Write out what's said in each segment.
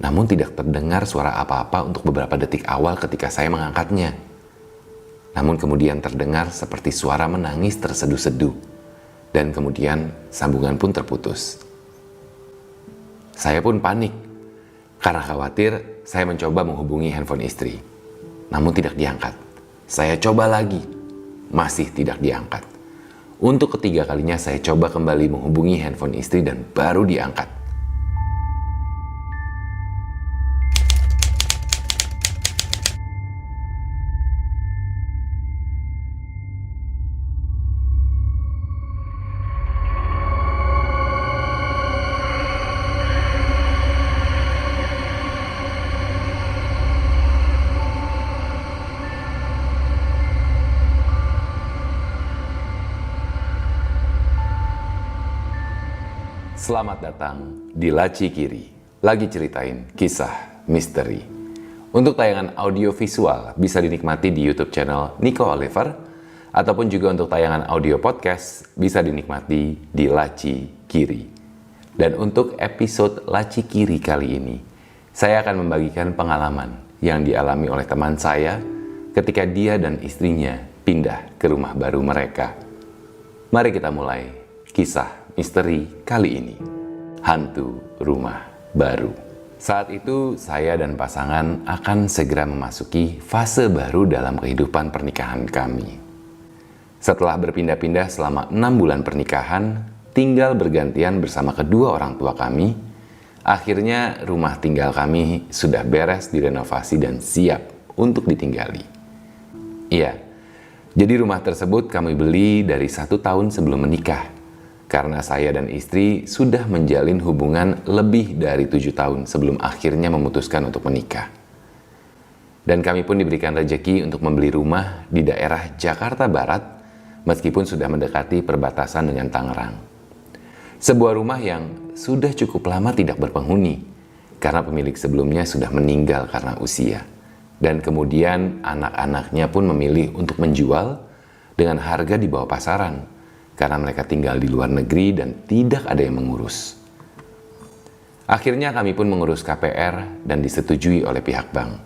namun tidak terdengar suara apa-apa untuk beberapa detik awal ketika saya mengangkatnya. Namun kemudian terdengar seperti suara menangis terseduh-seduh, dan kemudian sambungan pun terputus. Saya pun panik, karena khawatir saya mencoba menghubungi handphone istri, namun tidak diangkat. Saya coba lagi, masih tidak diangkat. Untuk ketiga kalinya saya coba kembali menghubungi handphone istri dan baru diangkat. Selamat datang di Laci Kiri, lagi ceritain kisah misteri. Untuk tayangan audio visual bisa dinikmati di YouTube channel Nico Oliver, ataupun juga untuk tayangan audio podcast bisa dinikmati di Laci Kiri. Dan untuk episode Laci Kiri kali ini, saya akan membagikan pengalaman yang dialami oleh teman saya ketika dia dan istrinya pindah ke rumah baru mereka. Mari kita mulai kisah misteri kali ini, hantu rumah baru. Saat itu saya dan pasangan akan segera memasuki fase baru dalam kehidupan pernikahan kami. Setelah berpindah-pindah selama 6 bulan pernikahan, tinggal bergantian bersama kedua orang tua kami, akhirnya rumah tinggal kami sudah beres direnovasi dan siap untuk ditinggali. Iya, jadi rumah tersebut kami beli dari 1 tahun sebelum menikah, karena saya dan istri sudah menjalin hubungan lebih dari 7 tahun sebelum akhirnya memutuskan untuk menikah. Dan kami pun diberikan rezeki untuk membeli rumah di daerah Jakarta Barat, meskipun sudah mendekati perbatasan dengan Tangerang. Sebuah rumah yang sudah cukup lama tidak berpenghuni, karena pemilik sebelumnya sudah meninggal karena usia. Dan kemudian anak-anaknya pun memilih untuk menjual dengan harga di bawah pasaran, karena mereka tinggal di luar negeri dan tidak ada yang mengurus. Akhirnya kami pun mengurus KPR dan disetujui oleh pihak bank.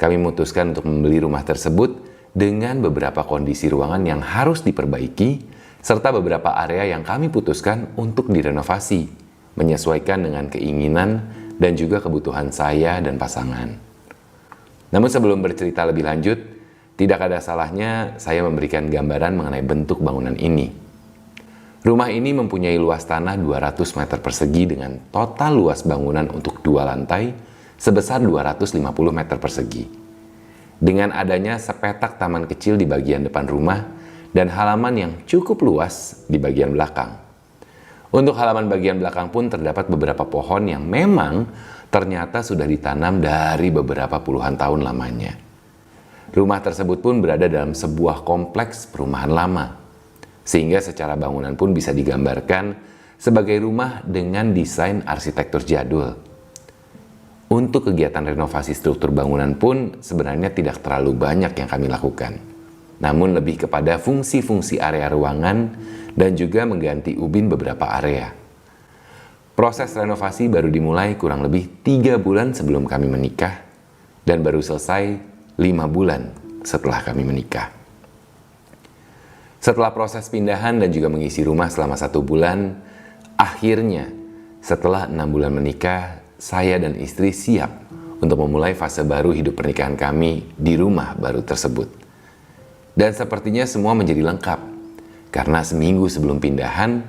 Kami memutuskan untuk membeli rumah tersebut dengan beberapa kondisi ruangan yang harus diperbaiki, serta beberapa area yang kami putuskan untuk direnovasi, menyesuaikan dengan keinginan dan juga kebutuhan saya dan pasangan. Namun sebelum bercerita lebih lanjut, tidak ada salahnya saya memberikan gambaran mengenai bentuk bangunan ini. Rumah ini mempunyai luas tanah 200 meter persegi dengan total luas bangunan untuk 2 lantai sebesar 250 meter persegi. Dengan adanya sepetak taman kecil di bagian depan rumah dan halaman yang cukup luas di bagian belakang. Untuk halaman bagian belakang pun terdapat beberapa pohon yang memang ternyata sudah ditanam dari beberapa puluhan tahun lamanya. Rumah tersebut pun berada dalam sebuah kompleks perumahan lama, sehingga secara bangunan pun bisa digambarkan sebagai rumah dengan desain arsitektur jadul. Untuk kegiatan renovasi struktur bangunan pun sebenarnya tidak terlalu banyak yang kami lakukan, namun lebih kepada fungsi-fungsi area ruangan dan juga mengganti ubin beberapa area. Proses renovasi baru dimulai kurang lebih 3 bulan sebelum kami menikah, dan baru selesai 5 bulan setelah kami menikah. Setelah proses pindahan dan juga mengisi rumah selama 1 bulan, akhirnya setelah 6 bulan menikah, saya dan istri siap untuk memulai fase baru hidup pernikahan kami di rumah baru tersebut. Dan sepertinya semua menjadi lengkap, karena seminggu sebelum pindahan,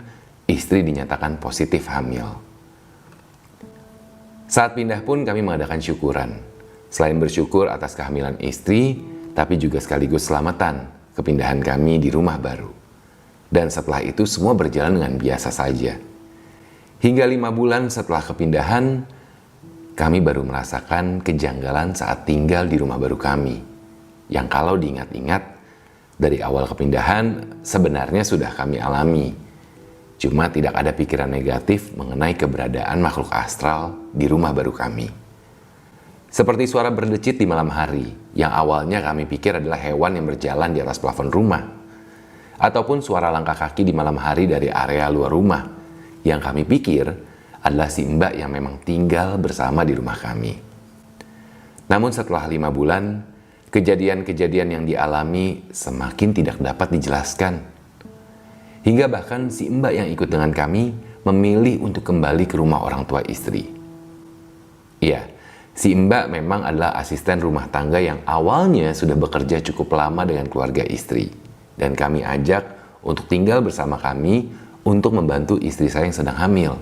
istri dinyatakan positif hamil. Saat pindah pun kami mengadakan syukuran. Selain bersyukur atas kehamilan istri, tapi juga sekaligus selamatan kepindahan kami di rumah baru. Dan setelah itu semua berjalan dengan biasa saja. Hingga 5 bulan setelah kepindahan, kami baru merasakan kejanggalan saat tinggal di rumah baru kami. Yang kalau diingat-ingat, dari awal kepindahan sebenarnya sudah kami alami. Cuma tidak ada pikiran negatif mengenai keberadaan makhluk astral di rumah baru kami. Seperti suara berdecit di malam hari, yang awalnya kami pikir adalah hewan yang berjalan di atas plafon rumah. Ataupun suara langkah kaki di malam hari dari area luar rumah, yang kami pikir adalah si Mbak yang memang tinggal bersama di rumah kami. Namun setelah 5 bulan, kejadian-kejadian yang dialami semakin tidak dapat dijelaskan. Hingga bahkan si Mbak yang ikut dengan kami memilih untuk kembali ke rumah orang tua istri. Iya, si Mbak memang adalah asisten rumah tangga yang awalnya sudah bekerja cukup lama dengan keluarga istri. Dan kami ajak untuk tinggal bersama kami untuk membantu istri saya yang sedang hamil.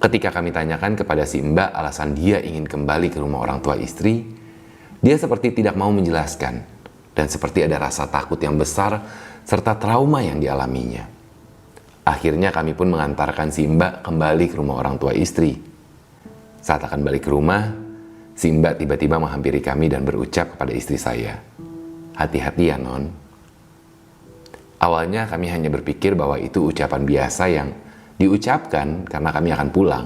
Ketika kami tanyakan kepada si Mbak alasan dia ingin kembali ke rumah orang tua istri, dia seperti tidak mau menjelaskan dan seperti ada rasa takut yang besar serta trauma yang dialaminya. Akhirnya kami pun mengantarkan si Mbak kembali ke rumah orang tua istri. Saat akan balik ke rumah, si Mbak tiba-tiba menghampiri kami dan berucap kepada istri saya, "Hati-hati ya Non." Awalnya kami hanya berpikir bahwa itu ucapan biasa yang diucapkan karena kami akan pulang.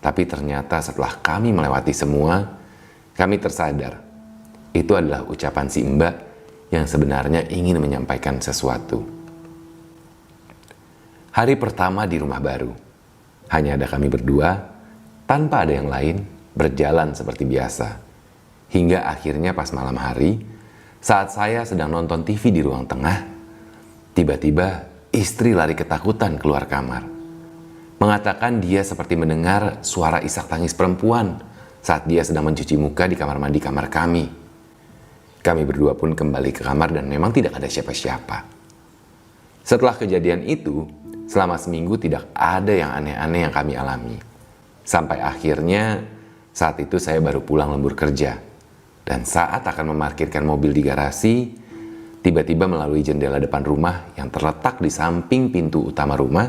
Tapi ternyata setelah kami melewati semua, kami tersadar itu adalah ucapan si Mbak yang sebenarnya ingin menyampaikan sesuatu. Hari pertama di rumah baru, hanya ada kami berdua, tanpa ada yang lain, berjalan seperti biasa. Hingga akhirnya pas malam hari, saat saya sedang nonton TV di ruang tengah, tiba-tiba istri lari ketakutan keluar kamar. Mengatakan dia seperti mendengar suara isak tangis perempuan saat dia sedang mencuci muka di kamar mandi kamar kami. Kami berdua pun kembali ke kamar dan memang tidak ada siapa-siapa. Setelah kejadian itu, selama seminggu tidak ada yang aneh-aneh yang kami alami. Sampai akhirnya saat itu saya baru pulang lembur kerja. Dan saat akan memarkirkan mobil di garasi, tiba-tiba melalui jendela depan rumah yang terletak di samping pintu utama rumah,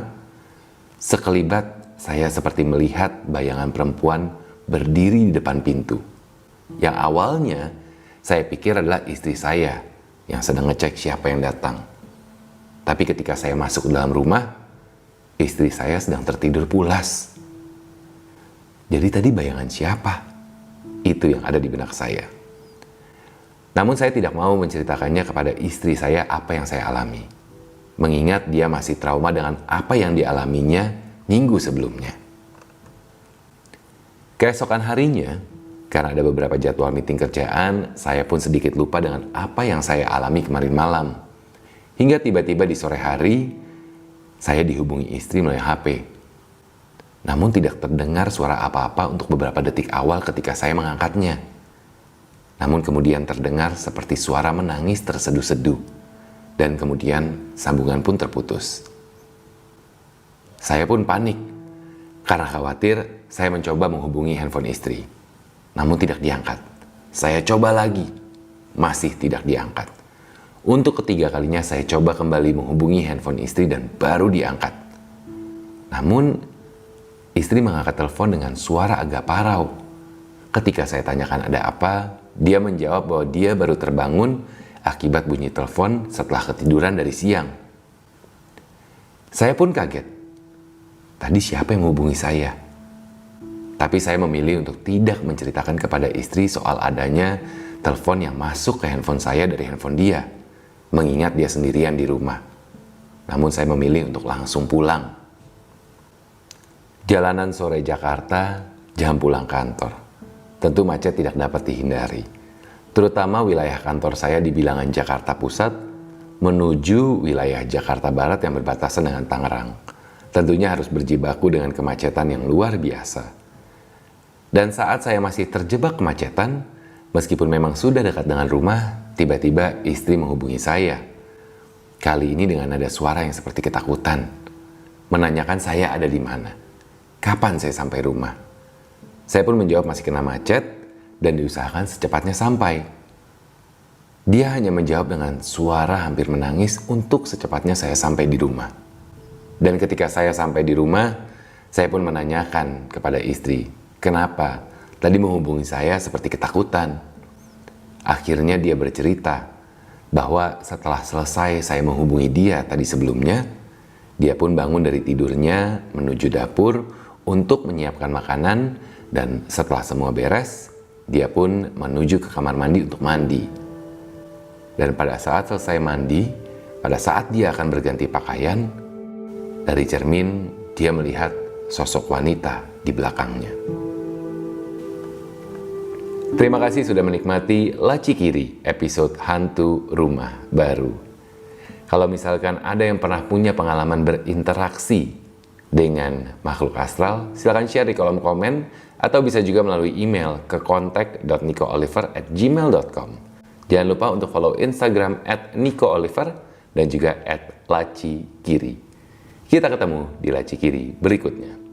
sekelibat saya seperti melihat bayangan perempuan berdiri di depan pintu. Yang awalnya saya pikir adalah istri saya yang sedang ngecek siapa yang datang. Tapi ketika saya masuk ke dalam rumah, istri saya sedang tertidur pulas. Jadi tadi bayangan siapa? Itu yang ada di benak saya. Namun saya tidak mau menceritakannya kepada istri saya apa yang saya alami. Mengingat dia masih trauma dengan apa yang dialaminya minggu sebelumnya. Keesokan harinya, karena ada beberapa jadwal meeting kerjaan, saya pun sedikit lupa dengan apa yang saya alami kemarin malam. Hingga tiba-tiba di sore hari, saya dihubungi istri melalui HP. Namun tidak terdengar suara apa-apa untuk beberapa detik awal ketika saya mengangkatnya. Namun kemudian terdengar seperti suara menangis terseduh-seduh. Dan kemudian sambungan pun terputus. Saya pun panik. Karena khawatir, saya mencoba menghubungi handphone istri. Namun tidak diangkat. Saya coba lagi. Masih tidak diangkat. Untuk ketiga kalinya saya coba kembali menghubungi handphone istri dan baru diangkat. Namun, istri mengangkat telepon dengan suara agak parau. Ketika saya tanyakan ada apa, dia menjawab bahwa dia baru terbangun akibat bunyi telepon setelah ketiduran dari siang. Saya pun kaget. Tadi siapa yang menghubungi saya? Tapi saya memilih untuk tidak menceritakan kepada istri soal adanya telepon yang masuk ke handphone saya dari handphone dia, mengingat dia sendirian di rumah. Namun saya memilih untuk langsung pulang. Jalanan sore Jakarta, jam pulang kantor. Tentu macet tidak dapat dihindari. Terutama wilayah kantor saya di bilangan Jakarta Pusat menuju wilayah Jakarta Barat yang berbatasan dengan Tangerang. Tentunya harus berjibaku dengan kemacetan yang luar biasa. Dan saat saya masih terjebak kemacetan, meskipun memang sudah dekat dengan rumah, tiba-tiba istri menghubungi saya. Kali ini dengan nada suara yang seperti ketakutan. Menanyakan saya ada di mana. Kapan saya sampai rumah? Saya pun menjawab masih kena macet dan diusahakan secepatnya sampai. Dia hanya menjawab dengan suara hampir menangis untuk secepatnya saya sampai di rumah. Dan ketika saya sampai di rumah, saya pun menanyakan kepada istri, kenapa tadi menghubungi saya seperti ketakutan. Akhirnya dia bercerita bahwa setelah selesai saya menghubungi dia tadi sebelumnya, dia pun bangun dari tidurnya menuju dapur untuk menyiapkan makanan dan setelah semua beres, dia pun menuju ke kamar mandi untuk mandi. Dan pada saat selesai mandi, pada saat dia akan berganti pakaian, dari cermin dia melihat sosok wanita di belakangnya. Terima kasih sudah menikmati Laci Kiri episode Hantu Rumah Baru. Kalau misalkan ada yang pernah punya pengalaman berinteraksi dengan makhluk astral, silakan share di kolom komen atau bisa juga melalui email ke kontak.nicooliver@gmail.com. Jangan lupa untuk follow Instagram @nicooliver dan juga @lacikiri. Kita ketemu di Laci Kiri berikutnya.